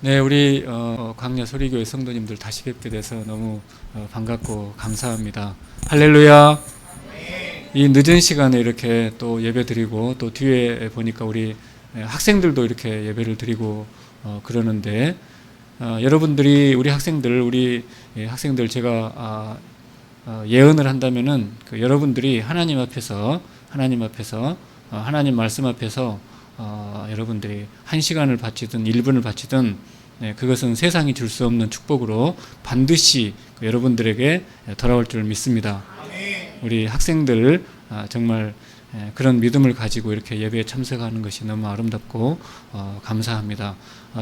네, 우리 광야 소리교회 성도님들 다시 뵙게 돼서 너무 반갑고 감사합니다. 할렐루야. 이 늦은 시간에 이렇게 또 예배 드리고 또 뒤에 보니까 우리 학생들도 이렇게 예배를 드리고 그러는데 여러분들이 우리 학생들 제가 예언을 한다면은 여러분들이 하나님 앞에서 하나님 말씀 앞에서 여러분들이 1시간을 바치든 1분을 바치든 그것은 세상이 줄 수 없는 축복으로 반드시 여러분들에게 돌아올 줄 믿습니다. 우리 학생들 정말 그런 믿음을 가지고 이렇게 예배에 참석하는 것이 너무 아름답고 감사합니다.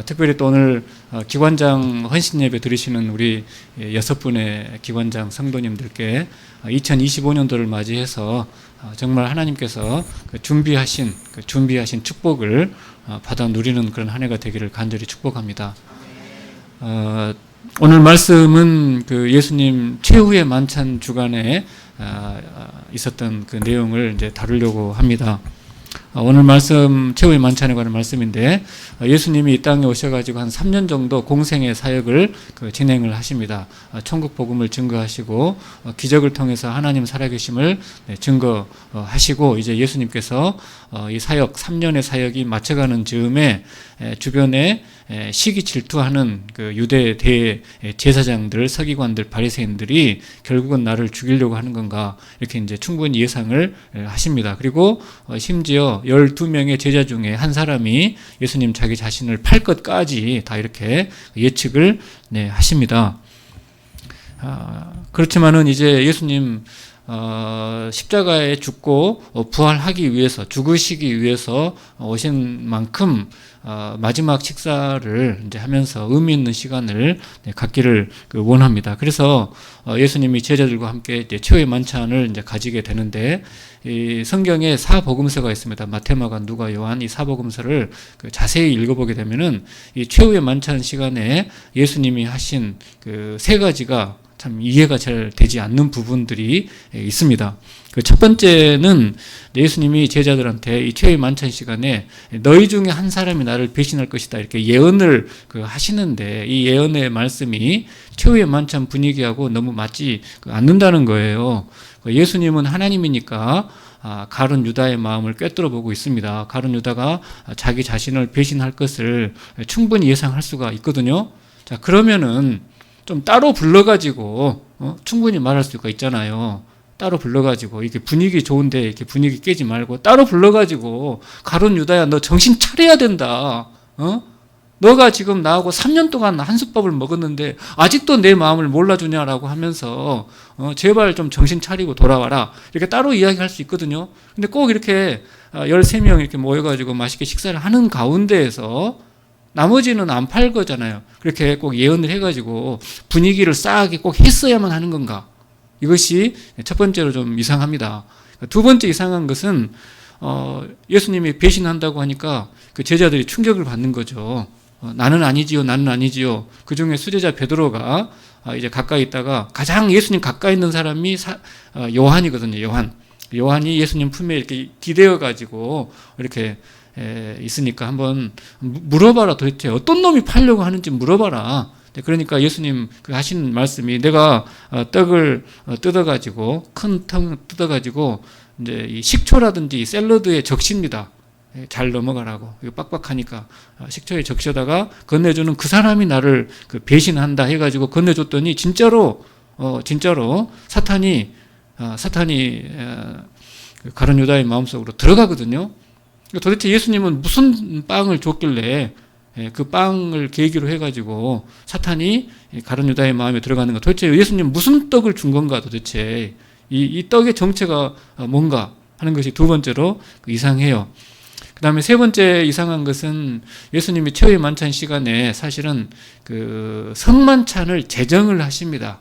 특별히 또 오늘 기관장 헌신 예배 드리시는 우리 6분의 기관장 성도님들께 2025년도를 맞이해서 정말 하나님께서 준비하신 축복을 받아 누리는 그런 한 해가 되기를 간절히 축복합니다. 오늘 말씀은 예수님 최후의 만찬 주간에 있었던 그 내용을 이제 다루려고 합니다. 오늘 말씀 최후의 만찬에 관한 말씀인데 예수님이 이 땅에 오셔가지고 한 3년 정도 공생의 사역을 진행을 하십니다. 천국 복음을 증거하시고 기적을 통해서 하나님 살아계심을 증거하시고 이제 예수님께서 이 3년의 사역이 마쳐가는 즈음에 주변에 시기 질투하는 그 유대 대제사장들, 서기관들, 바리새인들이 결국은 나를 죽이려고 하는 건가 이렇게 이제 충분히 예상을 하십니다. 그리고 심지어 12명의 제자 중에 한 사람이 예수님 자기 자신을 팔 것까지 다 이렇게 예측을 하십니다. 그렇지만은 이제 예수님 십자가에 죽고 부활하기 위해서 죽으시기 위해서 오신 만큼 마지막 식사를 이제 하면서 의미 있는 시간을 갖기를 원합니다. 그래서 예수님이 제자들과 함께 이제 최후의 만찬을 이제 가지게 되는데 이 성경에 사복음서가 있습니다. 마태, 마가, 누가, 요한 이 사복음서를 자세히 읽어보게 되면은 이 최후의 만찬 시간에 예수님이 하신 그 3가지가 참 이해가 잘 되지 않는 부분들이 있습니다. 그 첫 번째는 예수님이 제자들한테 이 최후의 만찬 시간에 너희 중에 한 사람이 나를 배신할 것이다 이렇게 예언을 하시는데 이 예언의 말씀이 최후의 만찬 분위기하고 너무 맞지 않는다는 거예요. 예수님은 하나님이니까 가룟 유다의 마음을 꿰뚫어 보고 있습니다. 가룟 유다가 자기 자신을 배신할 것을 충분히 예상할 수가 있거든요. 자, 그러면은 좀 따로 불러가지고 충분히 말할 수가 있잖아요. 따로 불러가지고 이렇게 분위기 좋은데 이렇게 분위기 깨지 말고 따로 불러가지고 가룟 유다야 너 정신 차려야 된다. 너가 지금 나하고 3년 동안 한솥밥을 먹었는데 아직도 내 마음을 몰라주냐라고 하면서 제발 좀 정신 차리고 돌아와라. 이렇게 따로 이야기할 수 있거든요. 근데 꼭 이렇게 13명 이렇게 모여가지고 맛있게 식사를 하는 가운데에서 나머지는 안 팔 거잖아요. 그렇게 꼭 예언을 해가지고 분위기를 싸하게 꼭 했어야만 하는 건가? 이것이 첫 번째로 좀 이상합니다. 두 번째 이상한 것은 예수님이 배신한다고 하니까 그 제자들이 충격을 받는 거죠. 나는 아니지요, 나는 아니지요. 그 중에 수제자 베드로가 이제 가까이 있다가 가장 예수님 가까이 있는 사람이 요한이거든요. 요한이 예수님 품에 이렇게 기대어 가지고 이렇게 있으니까 한번 물어봐라. 도대체 어떤 놈이 팔려고 하는지 물어봐라. 그러니까 예수님 하신 말씀이 내가 떡을 뜯어가지고 큰 텅 뜯어가지고 이제 이 식초라든지 샐러드에 적십니다. 잘 넘어가라고. 이거 빡빡하니까 식초에 적셔다가 건네주는 그 사람이 나를 배신한다 해가지고 건네줬더니 진짜로 사탄이 가룟 유다의 마음속으로 들어가거든요. 도대체 예수님은 무슨 빵을 줬길래 그 빵을 계기로 해가지고 사탄이 가룟 유다의 마음에 들어가는가? 도대체 예수님 무슨 떡을 준 건가? 도대체 이 떡의 정체가 뭔가 하는 것이 두 번째로 이상해요. 그 다음에 세 번째 이상한 것은 예수님이 최후의 만찬 시간에 사실은 그 성만찬을 제정을 하십니다.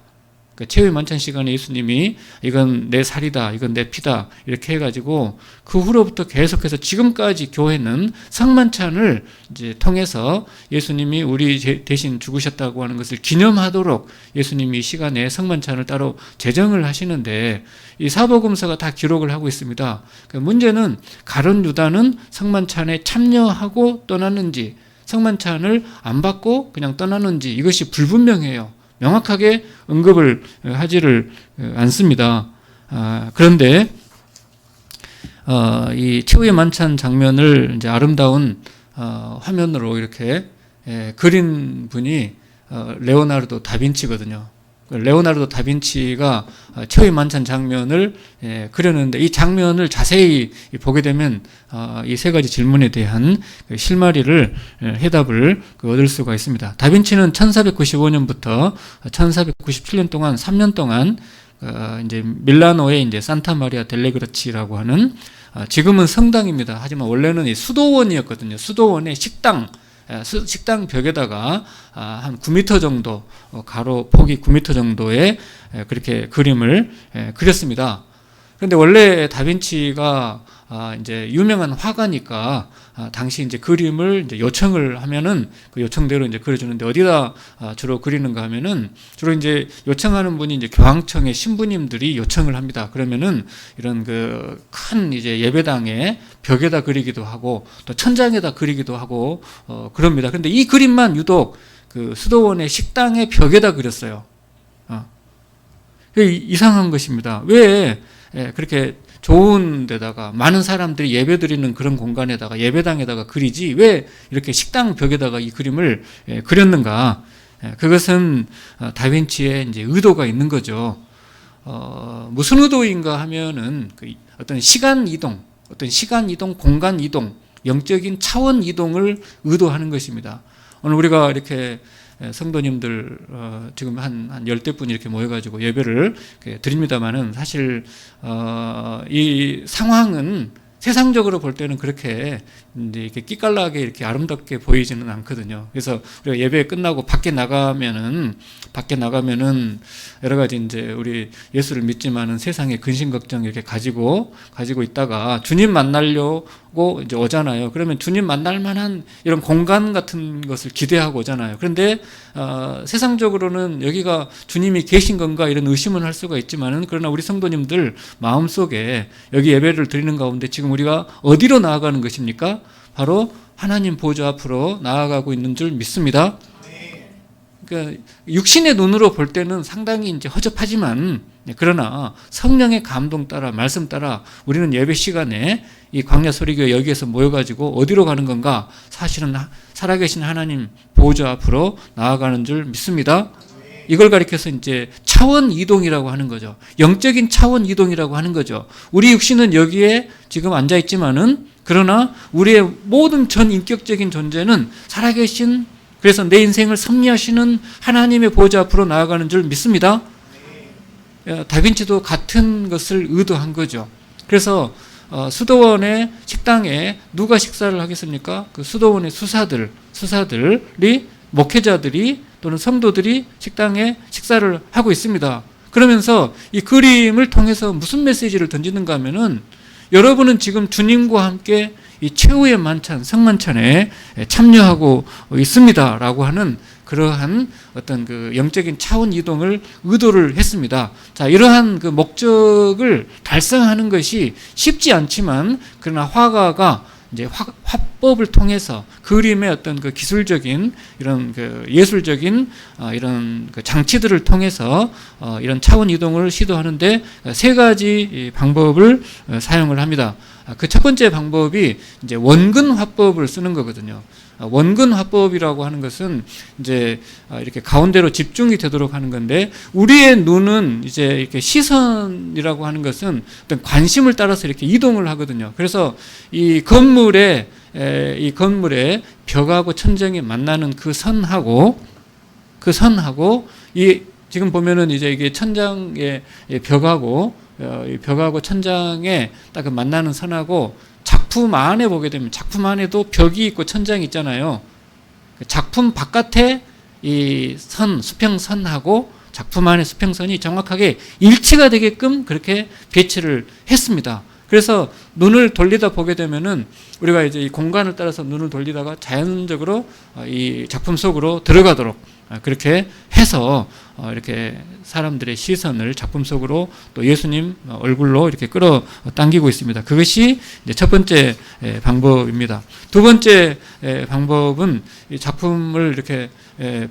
최후의 만찬 시간에 예수님이 이건 내 살이다, 이건 내 피다 이렇게 해가지고 그 후로부터 계속해서 지금까지 교회는 성만찬을 이제 통해서 예수님이 우리 대신 죽으셨다고 하는 것을 기념하도록 예수님이 이 시간에 성만찬을 따로 제정을 하시는데 이 사복음서가 다 기록을 하고 있습니다. 문제는 가룟 유다는 성만찬에 참여하고 떠났는지 성만찬을 안 받고 그냥 떠나는지 이것이 불분명해요. 명확하게 언급을 하지를 않습니다. 그런데 이 최후의 만찬 장면을 이제 아름다운 화면으로 이렇게 그린 분이 레오나르도 다빈치거든요. 레오나르도 다빈치가 최후의 만찬 장면을 그렸는데 이 장면을 자세히 보게 되면 이 세 가지 질문에 대한 실마리를 해답을 얻을 수가 있습니다. 다빈치는 1495년부터 1497년 동안 3년 동안 이제 밀라노의 이제 산타 마리아 델레그라치라고 하는 지금은 성당입니다. 하지만 원래는 이 수도원이었거든요. 수도원의 식당 벽에다가 한 9m 정도 가로 폭이 9m 정도의 그렇게 그림을 그렸습니다. 그런데 원래 다빈치가 이제 유명한 화가니까 당시 이제 그림을 이제 요청을 하면은 그 요청대로 이제 그려주는데 어디다 주로 그리는가 하면은 주로 이제 요청하는 분이 이제 교황청의 신부님들이 요청을 합니다. 그러면은 이런 그 큰 이제 예배당의 벽에다 그리기도 하고 또 천장에다 그리기도 하고 그럽니다. 그런데 이 그림만 유독 그 수도원의 식당의 벽에다 그렸어요. 이상한 것입니다. 왜 그렇게 좋은 데다가 많은 사람들이 예배드리는 그런 공간에다가 예배당에다가 그리지 왜 이렇게 식당 벽에다가 이 그림을 그렸는가? 그것은 다빈치의 이제 의도가 있는 거죠. 무슨 의도인가 하면은 그 어떤 시간 이동, 공간 이동, 영적인 차원 이동을 의도하는 것입니다. 오늘 우리가 이렇게 성도님들 지금 한 열대 분 이렇게 모여가지고 예배를 드립니다만은 사실 이 상황은 세상적으로 볼 때는 그렇게 이제 이렇게 끼깔나게 이렇게 아름답게 보이지는 않거든요. 그래서 우리가 예배 끝나고 밖에 나가면은 여러 가지 이제 우리 예수를 믿지만은 세상의 근심 걱정 이렇게 가지고 있다가 주님 만나려고 이제 오잖아요. 그러면 주님 만날 만한 이런 공간 같은 것을 기대하고 오잖아요. 그런데 세상적으로는 여기가 주님이 계신 건가 이런 의심은 할 수가 있지만은 그러나 우리 성도님들 마음속에 여기 예배를 드리는 가운데 지금 우리가 어디로 나아가는 것입니까? 바로 하나님 보좌 앞으로 나아가고 있는 줄 믿습니다. 그러니까 육신의 눈으로 볼 때는 상당히 이제 허접하지만 그러나 성령의 감동 따라 말씀 따라 우리는 예배 시간에 이 광야 소리교회 여기에서 모여가지고 어디로 가는 건가? 사실은 살아계신 하나님 보좌 앞으로 나아가는 줄 믿습니다. 이걸 가리켜서 이제 차원 이동이라고 하는 거죠. 영적인 차원 이동이라고 하는 거죠. 우리 육신은 여기에 지금 앉아 있지만은 그러나 우리의 모든 전 인격적인 존재는 살아계신 그래서 내 인생을 섭리하시는 하나님의 보좌 앞으로 나아가는 줄 믿습니다. 다빈치도 같은 것을 의도한 거죠. 그래서 수도원의 식당에 누가 식사를 하겠습니까? 그 수도원의 수사들이 목회자들이 또는 성도들이 식당에 식사를 하고 있습니다. 그러면서 이 그림을 통해서 무슨 메시지를 던지는가 하면은 여러분은 지금 주님과 함께 이 최후의 만찬, 성만찬에 참여하고 있습니다라고 하는 그러한 어떤 그 영적인 차원 이동을 의도를 했습니다. 자, 이러한 그 목적을 달성하는 것이 쉽지 않지만 그러나 화가가 이제 화법을 통해서 그림의 어떤 그 기술적인 이런 그 예술적인 이런 그 장치들을 통해서 이런 차원 이동을 시도하는데 세 가지 방법을 사용을 합니다. 그 첫 번째 방법이 이제 원근 화법을 쓰는 거거든요. 원근 화법이라고 하는 것은 이제 이렇게 가운데로 집중이 되도록 하는 건데 우리의 눈은 이제 이렇게 시선이라고 하는 것은 어떤 관심을 따라서 이렇게 이동을 하거든요. 그래서 이 건물의 벽하고 천장이 만나는 그 선하고 이 지금 보면은 이제 이게 천장의 벽하고 천장에 딱 만나는 선하고 작품 안에 보게 되면 작품 안에도 벽이 있고 천장이 있잖아요. 작품 바깥에 이 수평선하고 작품 안의 수평선이 정확하게 일치가 되게끔 그렇게 배치를 했습니다. 그래서 눈을 돌리다 보게 되면은 우리가 이제 이 공간을 따라서 눈을 돌리다가 자연적으로 이 작품 속으로 들어가도록 그렇게 해서 이렇게 사람들의 시선을 작품 속으로 또 예수님 얼굴로 이렇게 끌어당기고 있습니다. 그것이 이제 첫 번째 방법입니다. 두 번째 방법은 이 작품을 이렇게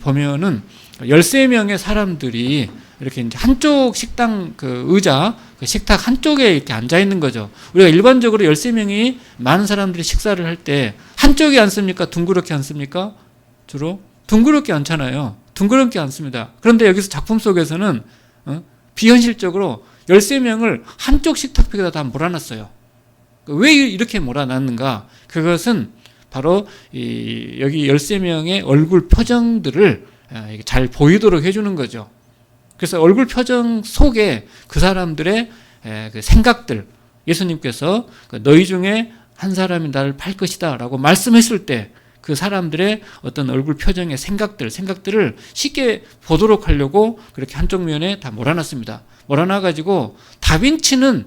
보면은 13명의 사람들이 이렇게 이제 한쪽 식당 그 의자, 그 식탁 한쪽에 이렇게 앉아 있는 거죠. 우리가 일반적으로 13명이 많은 사람들이 식사를 할 때 한쪽에 앉습니까? 둥그렇게 앉습니까? 주로 둥그렇게 앉잖아요. 둥그렇게 앉습니다. 그런데 여기서 작품 속에서는 비현실적으로 13명을 한쪽 식탁벽에다 다 몰아놨어요. 왜 이렇게 몰아놨는가? 그것은 바로 여기 13명의 얼굴 표정들을 잘 보이도록 해주는 거죠. 그래서 얼굴 표정 속에 그 사람들의 그 생각들, 예수님께서 너희 중에 한 사람이 나를 팔 것이다 라고 말씀했을 때 그 사람들의 어떤 얼굴 표정의 생각들을 쉽게 보도록 하려고 그렇게 한쪽 면에 다 몰아놨습니다. 몰아놔가지고 다빈치는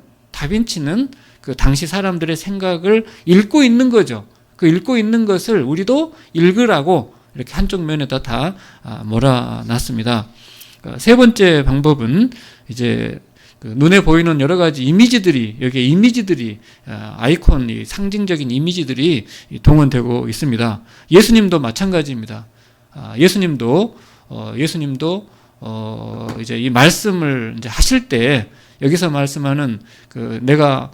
그 당시 사람들의 생각을 읽고 있는 거죠. 그 읽고 있는 것을 우리도 읽으라고 이렇게 한쪽 면에다 다 몰아놨습니다. 세 번째 방법은 이제 그 눈에 보이는 여러 가지 이미지들이, 여기에 이미지들이, 아이콘, 상징적인 이미지들이 동원되고 있습니다. 예수님도 마찬가지입니다. 예수님도 이제 이 말씀을 이제 하실 때 여기서 말씀하는 그 내가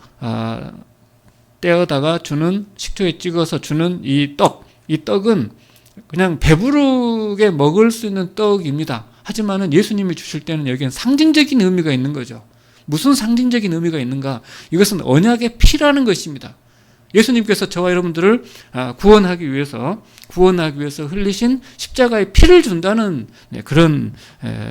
떼어다가 주는 식초에 찍어서 주는 이 떡은 그냥 배부르게 먹을 수 있는 떡입니다. 하지만은 예수님이 주실 때는 여기엔 상징적인 의미가 있는 거죠. 무슨 상징적인 의미가 있는가? 이것은 언약의 피라는 것입니다. 예수님께서 저와 여러분들을 구원하기 위해서 흘리신 십자가의 피를 준다는 그런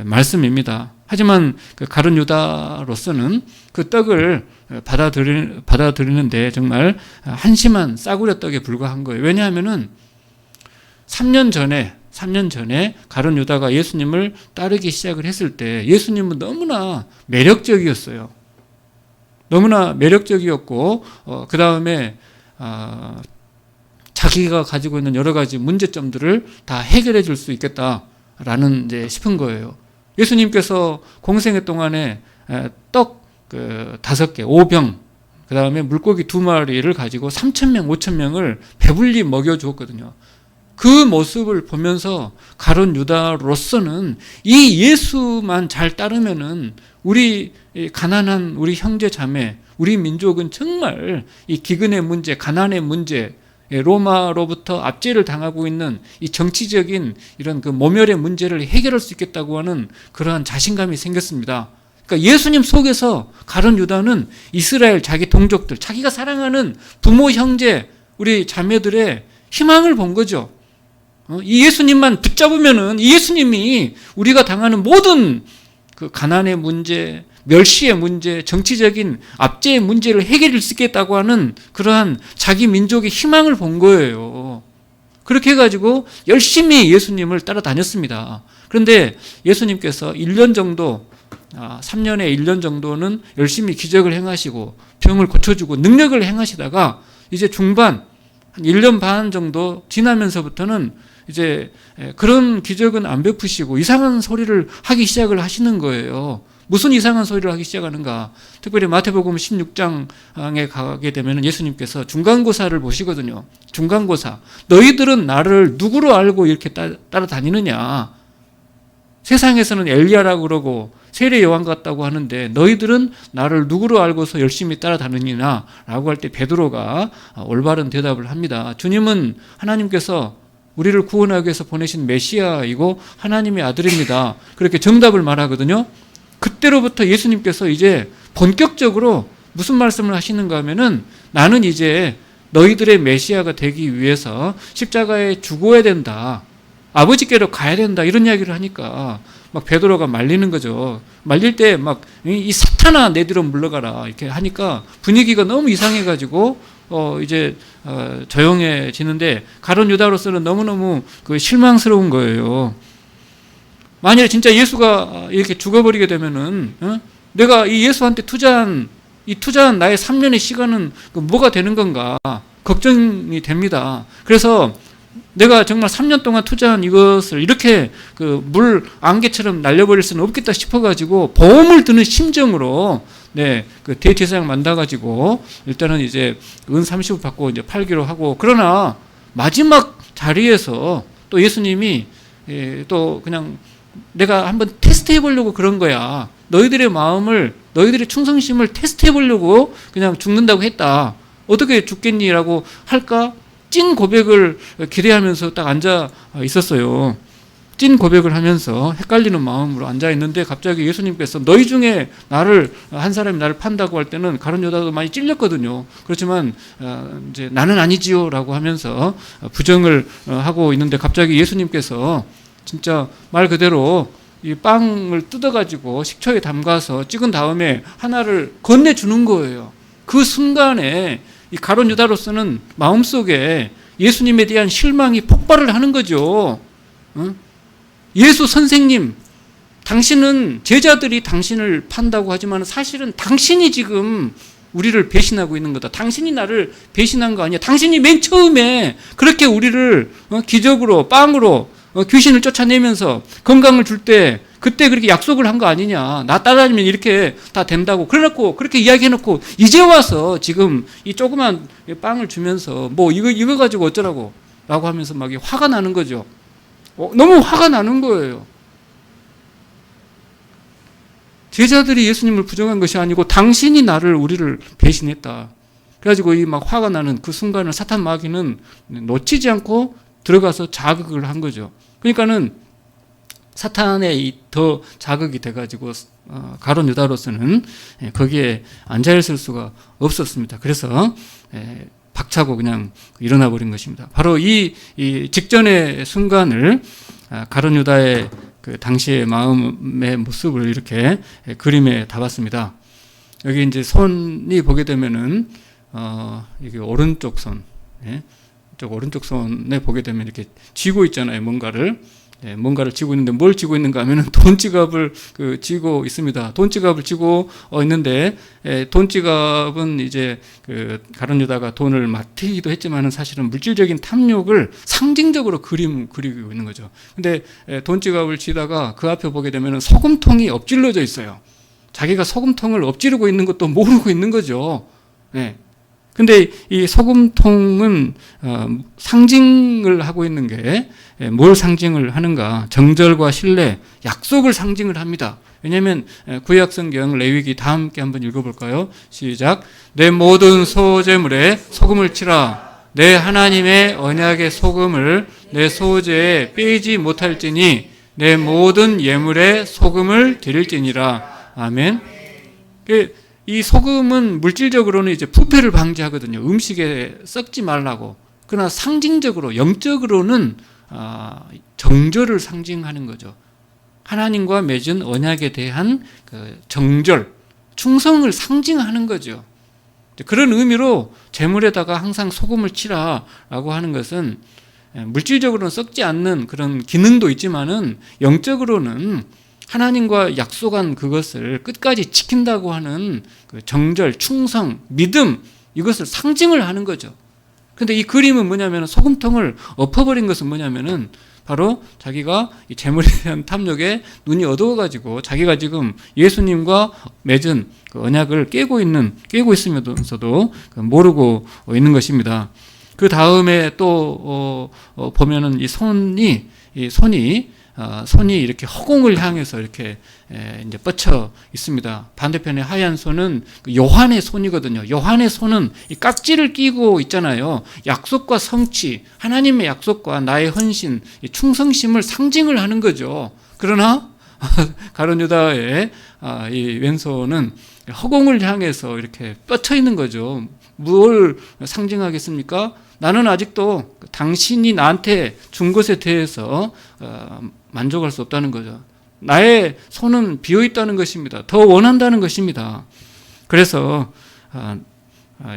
말씀입니다. 하지만 그 가룟 유다로서는 그 떡을 받아들이는데 정말 한심한 싸구려 떡에 불과한 거예요. 왜냐하면은 3년 전에 가룟 유다가 예수님을 따르기 시작을 했을 때 예수님은 너무나 매력적이었어요. 너무나 매력적이었고 그 다음에 자기가 가지고 있는 여러 가지 문제점들을 다 해결해 줄 수 있겠다라는 이제 싶은 거예요. 예수님께서 공생애 동안에 떡 5개, 5병, 그 다음에 물고기 2마리를 가지고 3,000명, 5,000명을 배불리 먹여주었거든요. 그 모습을 보면서 가룟 유다로서는 이 예수만 잘 따르면은 우리 가난한 우리 형제 자매, 우리 민족은 정말 이 기근의 문제, 가난의 문제, 로마로부터 압제를 당하고 있는 이 정치적인 이런 그 모멸의 문제를 해결할 수 있겠다고 하는 그러한 자신감이 생겼습니다. 그러니까 예수님 속에서 가룟 유다는 이스라엘 자기 동족들, 자기가 사랑하는 부모, 형제, 우리 자매들의 희망을 본 거죠. 이 예수님만 붙잡으면은 이 예수님이 우리가 당하는 모든 그 가난의 문제, 멸시의 문제, 정치적인 압제의 문제를 해결할 수 있겠다고 하는 그러한 자기 민족의 희망을 본 거예요. 그렇게 해가지고 열심히 예수님을 따라다녔습니다. 그런데 예수님께서 1년 정도, 3년에 1년 정도는 열심히 기적을 행하시고 병을 고쳐주고 능력을 행하시다가 이제 중반, 한 1년 반 정도 지나면서부터는 이제 그런 기적은 안 베푸시고 이상한 소리를 하기 시작을 하시는 거예요. 무슨 이상한 소리를 하기 시작하는가? 특별히 마태복음 16장에 가게 되면 예수님께서 중간고사를 보시거든요. 중간고사. 너희들은 나를 누구로 알고 이렇게 따라다니느냐? 세상에서는 엘리야라고 그러고 세례 요한 같다고 하는데 너희들은 나를 누구로 알고서 열심히 따라다니느냐? 라고 할 때 베드로가 올바른 대답을 합니다. 주님은 하나님께서 우리를 구원하기 위해서 보내신 메시아이고 하나님의 아들입니다. 그렇게 정답을 말하거든요. 그때로부터 예수님께서 이제 본격적으로 무슨 말씀을 하시는가 하면은 나는 이제 너희들의 메시아가 되기 위해서 십자가에 죽어야 된다. 아버지께로 가야 된다. 이런 이야기를 하니까 막 베드로가 말리는 거죠. 말릴 때 막 이 사탄아 내 뒤로 물러가라 이렇게 하니까 분위기가 너무 이상해가지고 이제 조용해지는데 가룟 유다로서는 너무너무 그 실망스러운 거예요. 만약에 진짜 예수가 이렇게 죽어버리게 되면은 내가 이 예수한테 투자한 나의 3년의 시간은 뭐가 되는 건가 걱정이 됩니다. 그래서 내가 정말 3년 동안 투자한 이것을 이렇게 그 물 안개처럼 날려버릴 수는 없겠다 싶어가지고 보험을 드는 심정으로 그 대제사장 만나가지고 일단은 이제 은 30을 받고 이제 팔기로 하고, 그러나 마지막 자리에서 또 예수님이 또 그냥 내가 한번 테스트 해보려고 그런 거야. 너희들의 마음을, 너희들의 충성심을 테스트 해보려고 그냥 죽는다고 했다. 어떻게 죽겠니라고 할까? 찐 고백을 기대하면서 딱 앉아 있었어요. 찐 고백을 하면서 헷갈리는 마음으로 앉아 있는데 갑자기 예수님께서 너희 중에 나를, 한 사람이 나를 판다고 할 때는 가룟 유다도 많이 찔렸거든요. 그렇지만 이제 나는 아니지요라고 하면서 부정을 하고 있는데 갑자기 예수님께서 진짜 말 그대로 이 빵을 뜯어가지고 식초에 담가서 찍은 다음에 하나를 건네주는 거예요. 그 순간에 이 가룟 유다로서는 마음속에 예수님에 대한 실망이 폭발을 하는 거죠. 예수 선생님, 당신은, 제자들이 당신을 판다고 하지만 사실은 당신이 지금 우리를 배신하고 있는 거다. 당신이 나를 배신한 거 아니야. 당신이 맨 처음에 그렇게 우리를 기적으로, 빵으로 귀신을 쫓아내면서 건강을 줄 때 그때 그렇게 약속을 한 거 아니냐. 나 따라다니면 이렇게 다 된다고. 그래놓고 그렇게 이야기해놓고 이제 와서 지금 이 조그만 빵을 주면서 뭐 이거 가지고 어쩌라고 라고 하면서 막 화가 나는 거죠. 너무 화가 나는 거예요. 제자들이 예수님을 부정한 것이 아니고 당신이 우리를 배신했다. 그래가지고 이 막 화가 나는 그 순간을 사탄 마귀는 놓치지 않고 들어가서 자극을 한 거죠. 그러니까는 사탄의 더 자극이 돼가지고 가룟 유다로서는 거기에 앉아있을 수가 없었습니다. 그래서 박차고 그냥 일어나 버린 것입니다. 바로 이 직전의 순간을 가룟 유다의 그 당시의 마음의 모습을 이렇게 그림에 담았습니다. 여기 이제 손이 보게 되면은 이게 오른쪽 손, 쪽 오른쪽 손에 보게 되면 이렇게 쥐고 있잖아요. 뭔가를 쥐고 있는데 뭘 쥐고 있는가 하면은 돈지갑을 쥐고 있습니다. 돈지갑을 쥐고 있는데, 돈지갑은 이제 가룟 유다가 돈을 맡기기도 했지만은 사실은 물질적인 탐욕을 상징적으로 그리고 있는 거죠. 근데 돈지갑을 쥐다가 그 앞에 보게 되면은 소금통이 엎질러져 있어요. 자기가 소금통을 엎지르고 있는 것도 모르고 있는 거죠. 근데 이 소금통은 상징을 하고 있는 게 뭘 상징을 하는가? 정절과 신뢰, 약속을 상징을 합니다. 왜냐하면 구약성경 레위기 다 함께 한번 읽어볼까요? 시작. 내 모든 소재물에 소금을 치라. 내 하나님의 언약의 소금을 내 소재에 빼지 못할지니 내 모든 예물에 소금을 드릴지니라. 아멘. 이 소금은 물질적으로는 이제 부패를 방지하거든요. 음식에 썩지 말라고. 그러나 상징적으로, 영적으로는 정절을 상징하는 거죠. 하나님과 맺은 언약에 대한 그 정절, 충성을 상징하는 거죠. 그런 의미로 재물에다가 항상 소금을 치라라고 하는 것은 물질적으로는 썩지 않는 그런 기능도 있지만은 영적으로는 하나님과 약속한 그것을 끝까지 지킨다고 하는 그 정절, 충성, 믿음, 이것을 상징을 하는 거죠. 근데 이 그림은 뭐냐면, 소금통을 엎어버린 것은 뭐냐면은 바로 자기가 이 재물에 대한 탐욕에 눈이 어두워가지고 자기가 지금 예수님과 맺은 그 언약을 깨고 있으면서도 모르고 있는 것입니다. 그 다음에 또 보면은 이 손이 이렇게 허공을 향해서 이렇게 이제 뻗쳐 있습니다. 반대편에 하얀 손은 요한의 손이거든요. 요한의 손은 이 깍지를 끼고 있잖아요. 약속과 성취, 하나님의 약속과 나의 헌신, 충성심을 상징을 하는 거죠. 그러나 가룟 유다의 이 왼손은 허공을 향해서 이렇게 뻗쳐 있는 거죠. 뭘 상징하겠습니까? 나는 아직도 당신이 나한테 준 것에 대해서 만족할 수 없다는 거죠. 나의 손은 비어있다는 것입니다. 더 원한다는 것입니다. 그래서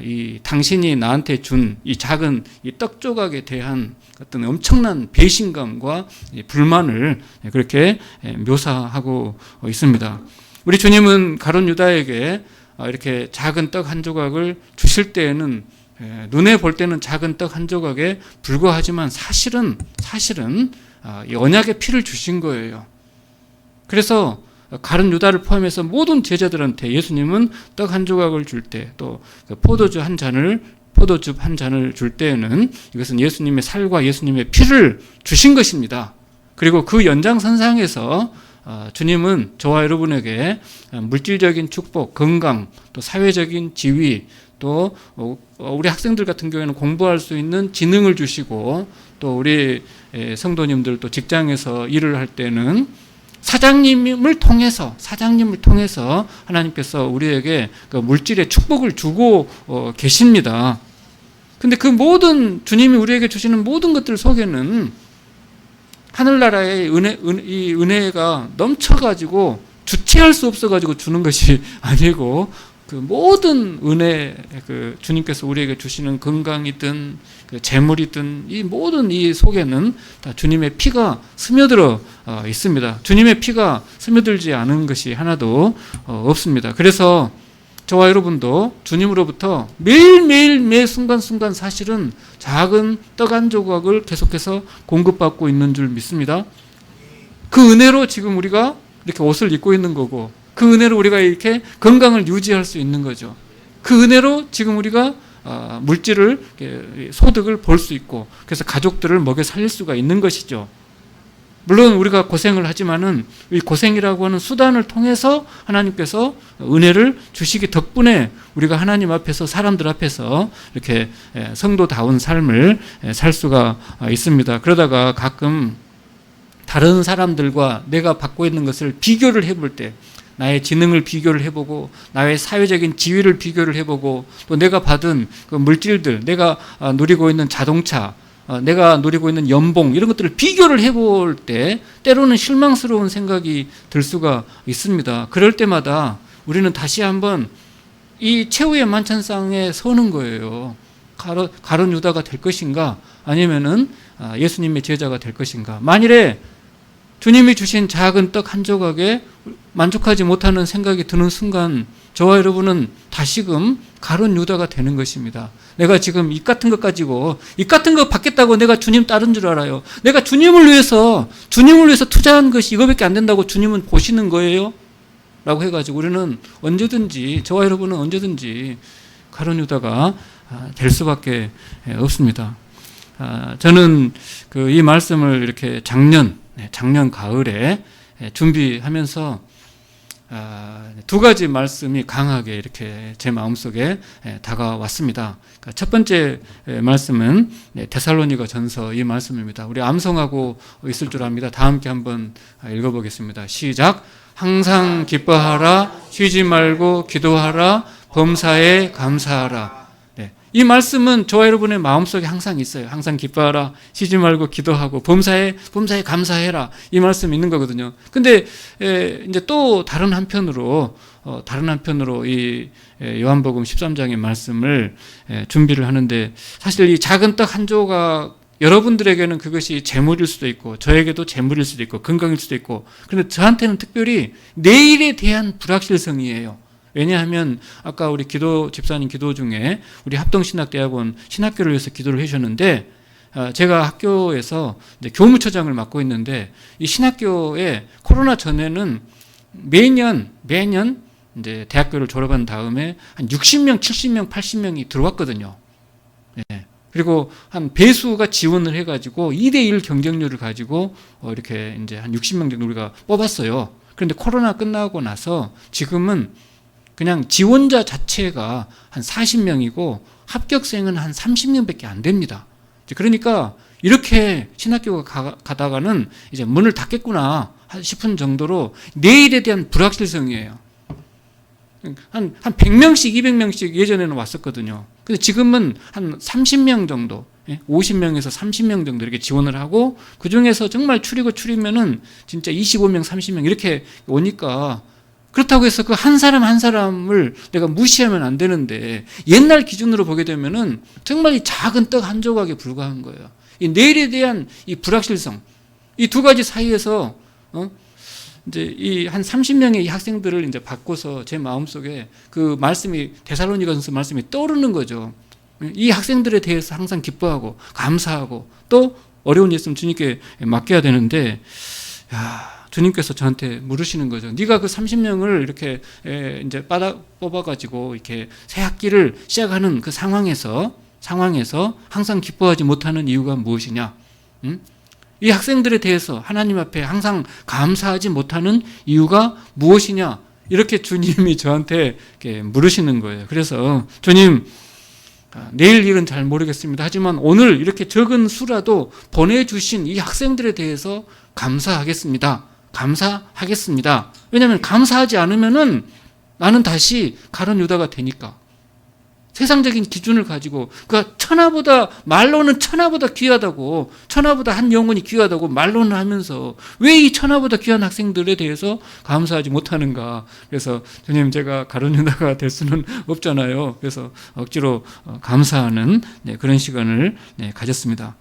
이 당신이 나한테 준 이 작은 이 떡 조각에 대한 어떤 엄청난 배신감과 불만을 그렇게 묘사하고 있습니다. 우리 주님은 가룟 유다에게 이렇게 작은 떡 한 조각을 주실 때에는 눈에 볼 때는 작은 떡 한 조각에 불과하지만 사실은 이 언약의 피를 주신 거예요. 그래서 가룟 유다를 포함해서 모든 제자들한테 예수님은 떡 한 조각을 줄 때, 또 포도주 한 잔을 줄 때에는 이것은 예수님의 살과 예수님의 피를 주신 것입니다. 그리고 그 연장선상에서 주님은 저와 여러분에게 물질적인 축복, 건강, 또 사회적인 지위, 또 우리 학생들 같은 경우에는 공부할 수 있는 지능을 주시고, 또 우리 성도님들 또 직장에서 일을 할 때는 사장님을 통해서 하나님께서 우리에게 그 물질의 축복을 주고 계십니다. 근데 그 모든 주님이 우리에게 주시는 모든 것들 속에는 하늘나라의 이 은혜가 넘쳐가지고 주체할 수 없어가지고 주는 것이 아니고, 그 모든 은혜, 그 주님께서 우리에게 주시는 건강이든 그 재물이든 이 모든 이 속에는 다 주님의 피가 스며들어 있습니다. 주님의 피가 스며들지 않은 것이 하나도 없습니다. 그래서 저와 여러분도 주님으로부터 매일매일 매 순간순간 사실은 작은 떡 한 조각을 계속해서 공급받고 있는 줄 믿습니다. 그 은혜로 지금 우리가 이렇게 옷을 입고 있는 거고, 그 은혜로 우리가 이렇게 건강을 유지할 수 있는 거죠. 그 은혜로 지금 우리가 물질을, 소득을 볼 수 있고, 그래서 가족들을 먹여 살릴 수가 있는 것이죠. 물론 우리가 고생을 하지만은 이 고생이라고 하는 수단을 통해서 하나님께서 은혜를 주시기 덕분에 우리가 하나님 앞에서, 사람들 앞에서 이렇게 성도다운 삶을 살 수가 있습니다. 그러다가 가끔 다른 사람들과 내가 받고 있는 것을 비교를 해볼 때, 나의 지능을 비교를 해보고, 나의 사회적인 지위를 비교를 해보고, 또 내가 받은 그 물질들, 내가 누리고 있는 자동차, 내가 누리고 있는 연봉, 이런 것들을 비교를 해볼 때 때로는 실망스러운 생각이 들 수가 있습니다. 그럴 때마다 우리는 다시 한번 이 최후의 만찬상에 서는 거예요. 가룟 유다가 될 것인가, 아니면은 예수님의 제자가 될 것인가. 만일에 주님이 주신 작은 떡 한 조각에 만족하지 못하는 생각이 드는 순간, 저와 여러분은 다시금 가룟 유다가 되는 것입니다. 내가 지금 이 같은 것 가지고, 이 같은 거 받겠다고 내가 주님 따른 줄 알아요. 내가 주님을 위해서 투자한 것이 이거밖에 안 된다고 주님은 보시는 거예요? 라고 해가지고 우리는 언제든지, 저와 여러분은 언제든지 가룟 유다가 될 수밖에 없습니다. 저는 이 말씀을 이렇게 작년 가을에 준비하면서 두 가지 말씀이 강하게 이렇게 제 마음속에 다가왔습니다. 첫 번째 말씀은 데살로니가 전서 이 말씀입니다. 우리 암송하고 있을 줄 압니다. 다 함께 한번 읽어보겠습니다. 시작. 항상 기뻐하라, 쉬지 말고 기도하라, 범사에 감사하라. 이 말씀은 저와 여러분의 마음속에 항상 있어요. 항상 기뻐하라, 쉬지 말고 기도하고, 범사에 감사해라. 이 말씀이 있는 거거든요. 근데 이제 또 다른 한편으로 이 요한복음 13장의 말씀을 준비를 하는데, 사실 이 작은 떡 한 조각, 여러분들에게는 그것이 재물일 수도 있고, 저에게도 재물일 수도 있고, 건강일 수도 있고, 그런데 저한테는 특별히 내일에 대한 불확실성이에요. 왜냐하면 아까 우리 집사님 기도 중에 우리 합동신학대학원 신학교를 위해서 기도를 해주셨는데, 제가 학교에서 이제 교무처장을 맡고 있는데, 이 신학교에 코로나 전에는 매년 이제 대학교를 졸업한 다음에 한 60명, 70명, 80명이 들어왔거든요. 예. 그리고 한 배수가 지원을 해가지고 2대1 경쟁률을 가지고 이렇게 이제 한 60명 정도 우리가 뽑았어요. 그런데 코로나 끝나고 나서 지금은 그냥 지원자 자체가 한 40명이고 합격생은 한 30명밖에 안 됩니다. 그러니까 이렇게 신학교가 가다가는 이제 문을 닫겠구나 싶은 정도로 내일에 대한 불확실성이에요. 한 100명씩 200명씩 예전에는 왔었거든요. 근데 지금은 한 30명 정도, 50명에서 30명 정도 이렇게 지원을 하고, 그 중에서 정말 추리면은 진짜 25명, 30명 이렇게 오니까, 그렇다고 해서 그 한 사람 한 사람을 내가 무시하면 안 되는데, 옛날 기준으로 보게 되면은 정말 이 작은 떡 한 조각에 불과한 거예요. 이 내일에 대한 이 불확실성, 이 두 가지 사이에서 이제 이 한 30명의 이 학생들을 이제 바꿔서 제 마음속에 그 말씀이, 데살로니가전서 말씀이 떠오르는 거죠. 이 학생들에 대해서 항상 기뻐하고 감사하고 또 어려운 일 있으면 주님께 맡겨야 되는데, 주님께서 저한테 물으시는 거죠. 네가 그 30명을 이렇게 이제 뽑아가지고 이렇게 새 학기를 시작하는 그 상황에서 항상 기뻐하지 못하는 이유가 무엇이냐? 이 학생들에 대해서 하나님 앞에 항상 감사하지 못하는 이유가 무엇이냐? 이렇게 주님이 저한테 이렇게 물으시는 거예요. 그래서 주님, 내일 일은 잘 모르겠습니다. 하지만 오늘 이렇게 적은 수라도 보내주신 이 학생들에 대해서 감사하겠습니다. 왜냐하면 감사하지 않으면은 나는 다시 가룟 유다가 되니까. 세상적인 기준을 가지고, 그러니까 말로는 천하보다 귀하다고, 천하보다 한 영혼이 귀하다고 말로는 하면서 왜 이 천하보다 귀한 학생들에 대해서 감사하지 못하는가. 그래서 주님, 제가 가룟 유다가 될 수는 없잖아요. 그래서 억지로 감사하는 그런 시간을 가졌습니다.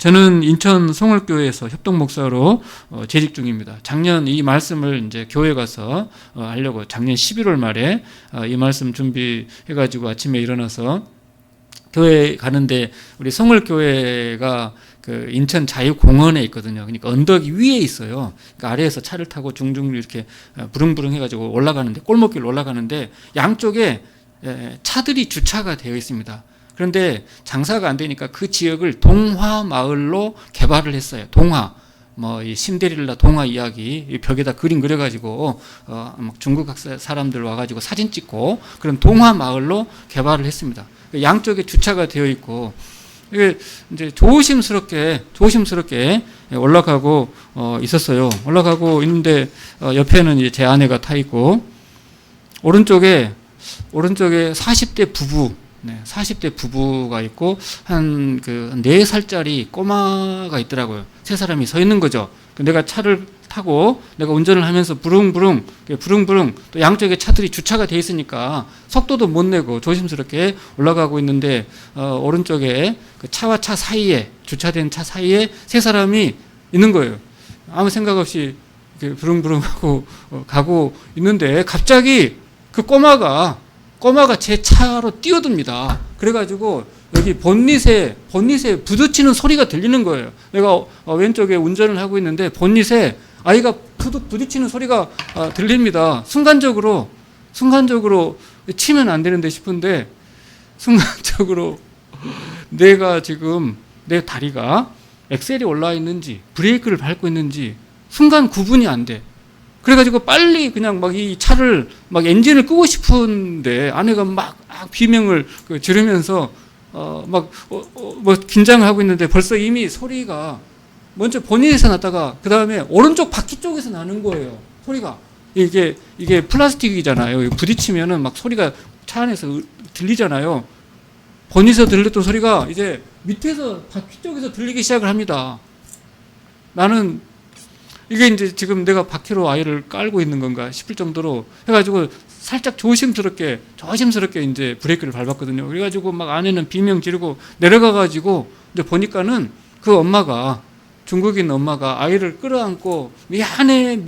저는 인천 송월교회에서 협동 목사로 재직 중입니다. 작년 이 말씀을 이제 교회 가서 하려고 작년 11월 말에 이 말씀 준비해가지고 아침에 일어나서 교회 가는데, 우리 송월교회가 그 인천 자유공원에 있거든요. 그러니까 언덕 위에 있어요. 그러니까 아래에서 차를 타고 중중 이렇게 부릉부릉 해가지고 올라가는데, 골목길 올라가는데 양쪽에 차들이 주차가 되어 있습니다. 그런데 장사가 안 되니까 그 지역을 동화마을로 개발을 했어요. 이 신데렐라 동화 이야기 벽에다 그림 그려가지고 중국 사람들 와가지고 사진 찍고 그런 동화마을로 개발을 했습니다. 양쪽에 주차가 되어 있고, 이게 이제 조심스럽게 올라가고 있었어요. 올라가고 있는데 옆에는 이제 제 아내가 타 있고, 오른쪽에 40대 부부가 있고 한 4살짜리 꼬마가 있더라고요. 세 사람이 서 있는 거죠. 내가 차를 타고 내가 운전을 하면서 부릉부릉 또 양쪽에 차들이 주차가 돼 있으니까 속도도 못 내고 조심스럽게 올라가고 있는데, 오른쪽에 그 차와 차 사이에, 주차된 차 사이에 세 사람이 있는 거예요. 아무 생각 없이 이렇게 부릉부릉 하고 가고 있는데 갑자기 그 꼬마가 제 차로 뛰어듭니다. 그래가지고 여기 본닛에 부딪히는 소리가 들리는 거예요. 내가 왼쪽에 운전을 하고 있는데 본닛에 아이가 부딪히는 소리가 들립니다. 순간적으로 치면 안 되는데 싶은데, 순간적으로 내가 지금 내 다리가 엑셀이 올라와 있는지 브레이크를 밟고 있는지 순간 구분이 안 돼. 그래가지고 빨리 그냥 이 차를 엔진을 끄고 싶은데 아내가 비명을 지르면서 긴장을 하고 있는데 벌써 이미 소리가 먼저 본닛에서 났다가 그 다음에 오른쪽 바퀴 쪽에서 나는 거예요. 소리가 이게 플라스틱이잖아요. 부딪히면은 소리가 차 안에서 들리잖아요. 본닛에서 들렸던 소리가 이제 밑에서 바퀴 쪽에서 들리기 시작을 합니다. 나는 이게 이제 지금 내가 바퀴로 아이를 깔고 있는 건가 싶을 정도로 해가지고 살짝 조심스럽게 이제 브레이크를 밟았거든요. 그래가지고 아내는 비명 지르고 내려가가지고 이제 보니까는 그 엄마가, 중국인 엄마가 아이를 끌어안고 미안해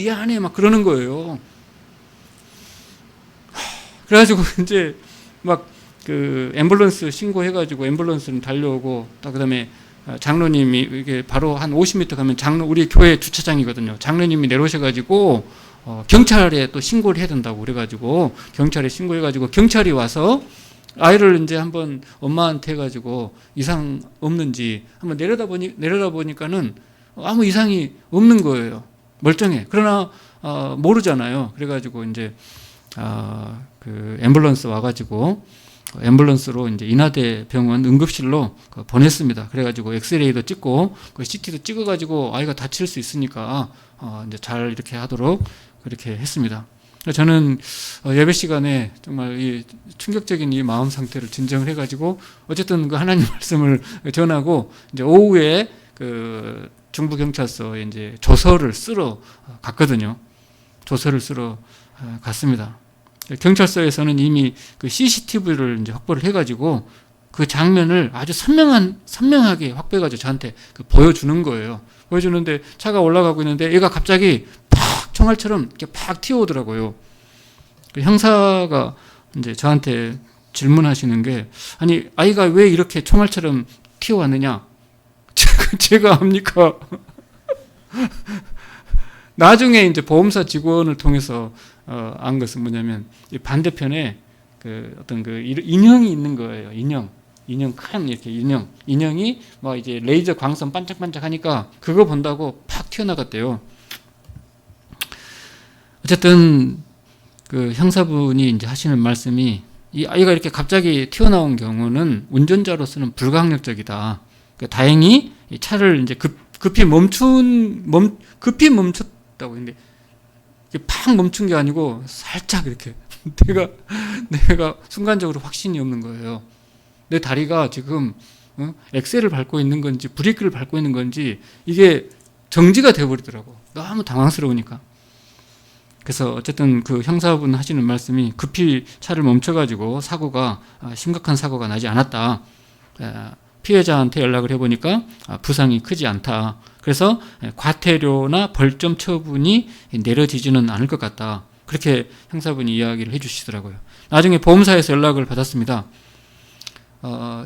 그러는 거예요. 그래가지고 이제 그 앰뷸런스 신고해가지고 앰뷸런스는 달려오고, 그다음에 장로님이 이게 바로 한 50m 가면 우리 교회 주차장이거든요. 장로님이 내려오셔가지고 경찰에 또 신고를 해야 된다고 그래가지고 경찰에 신고해가지고 경찰이 와서 아이를 이제 한번 엄마한테 해가지고 이상 없는지 한번 내려다 보니까는 아무 이상이 없는 거예요. 멀쩡해. 그러나 모르잖아요. 그래가지고 이제 그 앰뷸런스 와가지고 앰뷸런스로 이제 인하대 병원 응급실로 보냈습니다. 그래가지고 엑스레이도 찍고 그 CT도 찍어가지고 아이가 다칠 수 있으니까 이제 잘 이렇게 하도록 그렇게 했습니다. 저는 예배 시간에 정말 이 충격적인 이 마음 상태를 진정을 해가지고 어쨌든 그 하나님 말씀을 전하고 이제 오후에 그 중부경찰서에 이제 조서를 쓰러 갔거든요. 조서를 쓰러 갔습니다. 경찰서에서는 이미 그 CCTV를 이제 확보를 해가지고 그 장면을 아주 선명하게 확보해가지고 저한테 보여주는 거예요. 보여주는데 차가 올라가고 있는데 얘가 갑자기 팍 총알처럼 이렇게 팍 튀어오더라고요. 그 형사가 이제 저한테 질문하시는 게, 아니 아이가 왜 이렇게 총알처럼 튀어왔느냐? 제가 합니까? 나중에 이제 보험사 직원을 통해서 안 것은 뭐냐면, 이 반대편에 그 어떤 그 인형이 있는 거예요. 인형 큰 이렇게 인형이 뭐 이제 레이저 광선 반짝반짝 하니까 그거 본다고 팍 튀어나갔대요. 어쨌든 그 형사분이 이제 하시는 말씀이, 이 아이가 이렇게 갑자기 튀어나온 경우는 운전자로서는 불가항력적이다. 그러니까 다행히 이 차를 이제 급히 멈췄다고 했는데, 팍 멈춘 게 아니고 살짝 이렇게 내가 순간적으로 확신이 없는 거예요. 내 다리가 지금 엑셀을 밟고 있는 건지 브레이크를 밟고 있는 건지 이게 정지가 되어버리더라고. 너무 당황스러우니까. 그래서 어쨌든 그 형사분 하시는 말씀이, 급히 차를 멈춰가지고 심각한 사고가 나지 않았다. 피해자한테 연락을 해보니까 부상이 크지 않다. 그래서 과태료나 벌점 처분이 내려지지는 않을 것 같다. 그렇게 형사분이 이야기를 해주시더라고요. 나중에 보험사에서 연락을 받았습니다.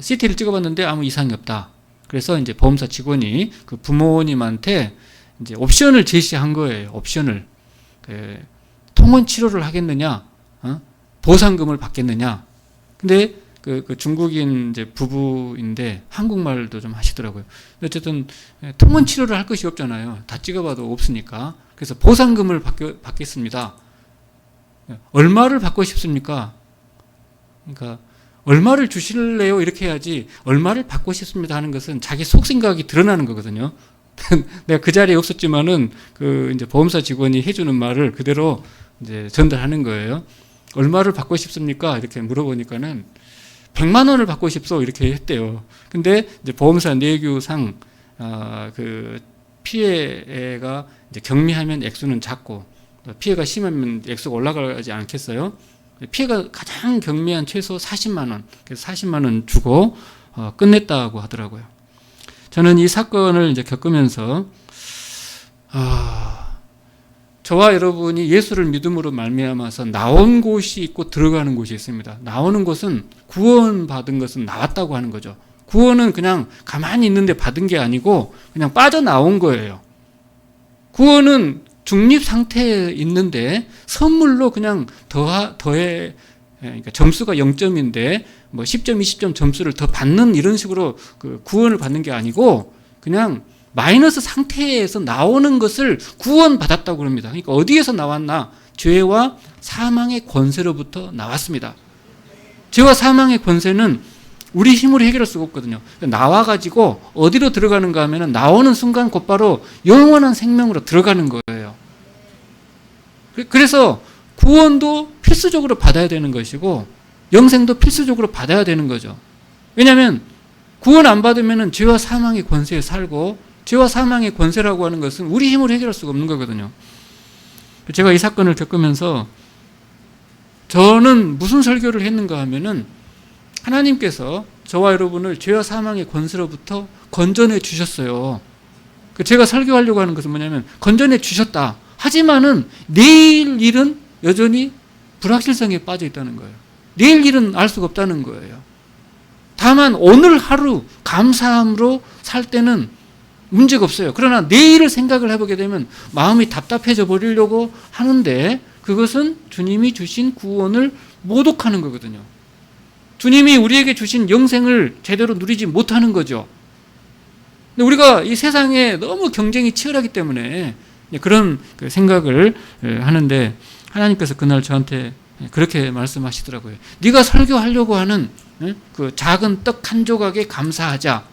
CT를 찍어봤는데 아무 이상이 없다. 그래서 이제 보험사 직원이 그 부모님한테 이제 옵션을 제시한 거예요. 옵션을. 통원 치료를 하겠느냐, 보상금을 받겠느냐. 근데 그 중국인 이제 부부인데 한국말도 좀 하시더라고요. 어쨌든 통원 치료를 할 것이 없잖아요. 다 찍어봐도 없으니까. 그래서 보상금을 받겠습니다. 얼마를 받고 싶습니까? 그러니까 얼마를 주실래요? 이렇게 해야지, 얼마를 받고 싶습니다 하는 것은 자기 속생각이 드러나는 거거든요. 내가 그 자리에 없었지만은 그 이제 보험사 직원이 해주는 말을 그대로 이제 전달하는 거예요. 얼마를 받고 싶습니까? 이렇게 물어보니까는 100만 원을 받고 싶소 이렇게 했대요. 근데 이제 보험사 내규상 그 피해가 이제 경미하면 액수는 작고, 피해가 심하면 액수가 올라가지 않겠어요? 피해가 가장 경미한 최소 40만 원, 그래서 40만 원 주고 끝냈다고 하더라고요. 저는 이 사건을 이제 겪으면서 저와 여러분이 예수를 믿음으로 말미암아서 나온 곳이 있고 들어가는 곳이 있습니다. 나오는 곳은 구원받은 것은 나왔다고 하는 거죠. 구원은 그냥 가만히 있는데 받은 게 아니고 그냥 빠져나온 거예요. 구원은 중립 상태에 있는데 선물로 그냥 더해, 그러니까 점수가 0점인데 뭐 10점, 20점 점수를 더 받는 이런 식으로 그 구원을 받는 게 아니고 그냥 마이너스 상태에서 나오는 것을 구원받았다고 합니다. 그러니까 어디에서 나왔나? 죄와 사망의 권세로부터 나왔습니다. 죄와 사망의 권세는 우리 힘으로 해결할 수가 없거든요. 나와가지고 어디로 들어가는가 하면 나오는 순간 곧바로 영원한 생명으로 들어가는 거예요. 그래서 구원도 필수적으로 받아야 되는 것이고 영생도 필수적으로 받아야 되는 거죠. 왜냐하면 구원 안 받으면 죄와 사망의 권세에 살고, 죄와 사망의 권세라고 하는 것은 우리 힘으로 해결할 수가 없는 거거든요. 제가 이 사건을 겪으면서 저는 무슨 설교를 했는가 하면은, 하나님께서 저와 여러분을 죄와 사망의 권세로부터 건져내 주셨어요. 제가 설교하려고 하는 것은 뭐냐면, 건져내 주셨다. 하지만은 내일 일은 여전히 불확실성에 빠져 있다는 거예요. 내일 일은 알 수가 없다는 거예요. 다만 오늘 하루 감사함으로 살 때는 문제가 없어요. 그러나 내일을 생각을 해보게 되면 마음이 답답해져 버리려고 하는데, 그것은 주님이 주신 구원을 모독하는 거거든요. 주님이 우리에게 주신 영생을 제대로 누리지 못하는 거죠. 근데 우리가 이 세상에 너무 경쟁이 치열하기 때문에 그런 생각을 하는데, 하나님께서 그날 저한테 그렇게 말씀하시더라고요. 네가 설교하려고 하는 그 작은 떡 한 조각에 감사하자.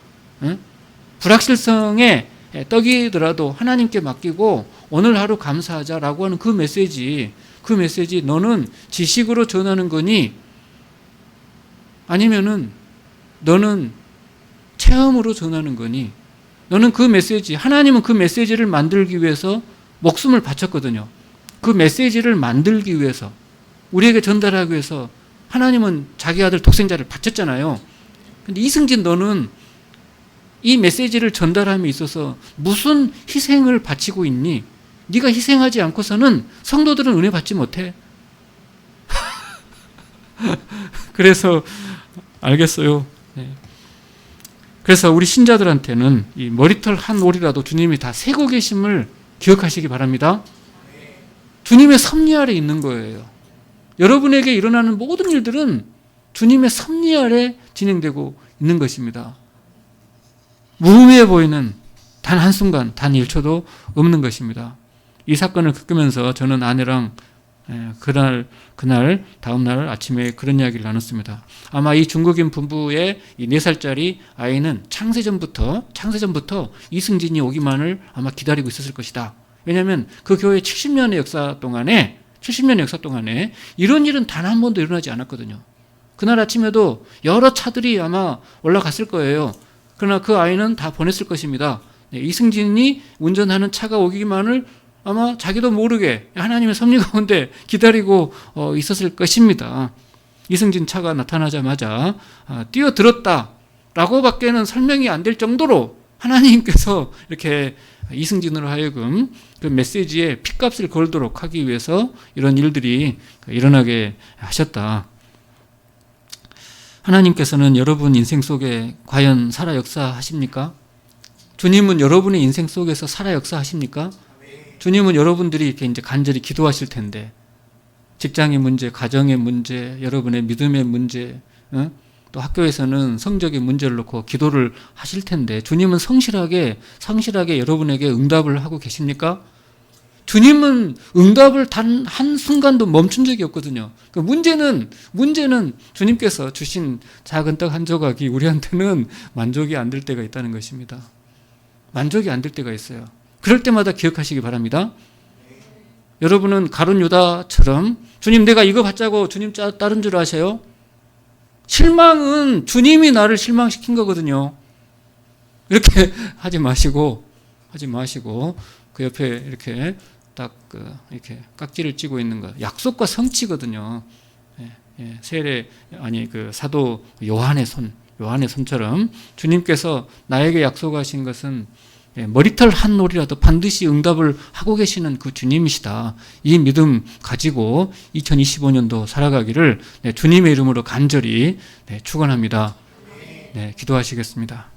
불확실성의 떡이더라도 하나님께 맡기고 오늘 하루 감사하자라고 하는 그 메시지 너는 지식으로 전하는 거니, 아니면은 너는 체험으로 전하는 거니, 너는 그 메시지, 하나님은 그 메시지를 만들기 위해서 목숨을 바쳤거든요. 그 메시지를 만들기 위해서, 우리에게 전달하기 위해서 하나님은 자기 아들 독생자를 바쳤잖아요. 근데 이승진, 너는 이 메시지를 전달함에 있어서 무슨 희생을 바치고 있니? 네가 희생하지 않고서는 성도들은 은혜 받지 못해. 그래서 알겠어요. 네. 그래서 우리 신자들한테는 이 머리털 한 올이라도 주님이 다 세고 계심을 기억하시기 바랍니다. 주님의 섭리 아래 있는 거예요. 여러분에게 일어나는 모든 일들은 주님의 섭리 아래 진행되고 있는 것입니다. 무의미해 보이는 단 한순간, 단 1초도 없는 것입니다. 이 사건을 겪으면서 저는 아내랑 그날 다음날 아침에 그런 이야기를 나눴습니다. 아마 이 중국인 부부의 이 4살짜리 아이는 창세전부터 이승진이 오기만을 아마 기다리고 있었을 것이다. 왜냐하면 그 교회 70년의 역사 동안에 이런 일은 단 한 번도 일어나지 않았거든요. 그날 아침에도 여러 차들이 아마 올라갔을 거예요. 그러나 그 아이는 다 보냈을 것입니다. 이승진이 운전하는 차가 오기만을 아마 자기도 모르게 하나님의 섭리 가운데 기다리고 있었을 것입니다. 이승진 차가 나타나자마자 뛰어들었다라고 밖에는 설명이 안 될 정도로 하나님께서 이렇게 이승진으로 하여금 그 메시지에 핏값을 걸도록 하기 위해서 이런 일들이 일어나게 하셨다. 하나님께서는 여러분 인생 속에 과연 살아 역사하십니까? 주님은 여러분의 인생 속에서 살아 역사하십니까? 주님은 여러분들이 이렇게 이제 간절히 기도하실 텐데, 직장의 문제, 가정의 문제, 여러분의 믿음의 문제, 또 학교에서는 성적인 문제를 놓고 기도를 하실 텐데, 주님은 성실하게 여러분에게 응답을 하고 계십니까? 주님은 응답을 단 한순간도 멈춘 적이 없거든요. 그 문제는 주님께서 주신 작은 떡 한 조각이 우리한테는 만족이 안 될 때가 있다는 것입니다. 만족이 안 될 때가 있어요. 그럴 때마다 기억하시기 바랍니다. 여러분은 가룟 유다처럼 주님 내가 이거 받자고 주님 따른 줄 아세요? 실망은 주님이 나를 실망시킨 거거든요. 이렇게 하지 마시고 그 옆에 이렇게 딱 이렇게 깍지를 찌고 있는 거 약속과 성취거든요. 그 사도 요한의 손처럼 주님께서 나에게 약속하신 것은 머리털 한 올이라도 반드시 응답을 하고 계시는 그 주님이시다. 이 믿음 가지고 2025년도 살아가기를 주님의 이름으로 간절히 축원합니다. 기도하시겠습니다.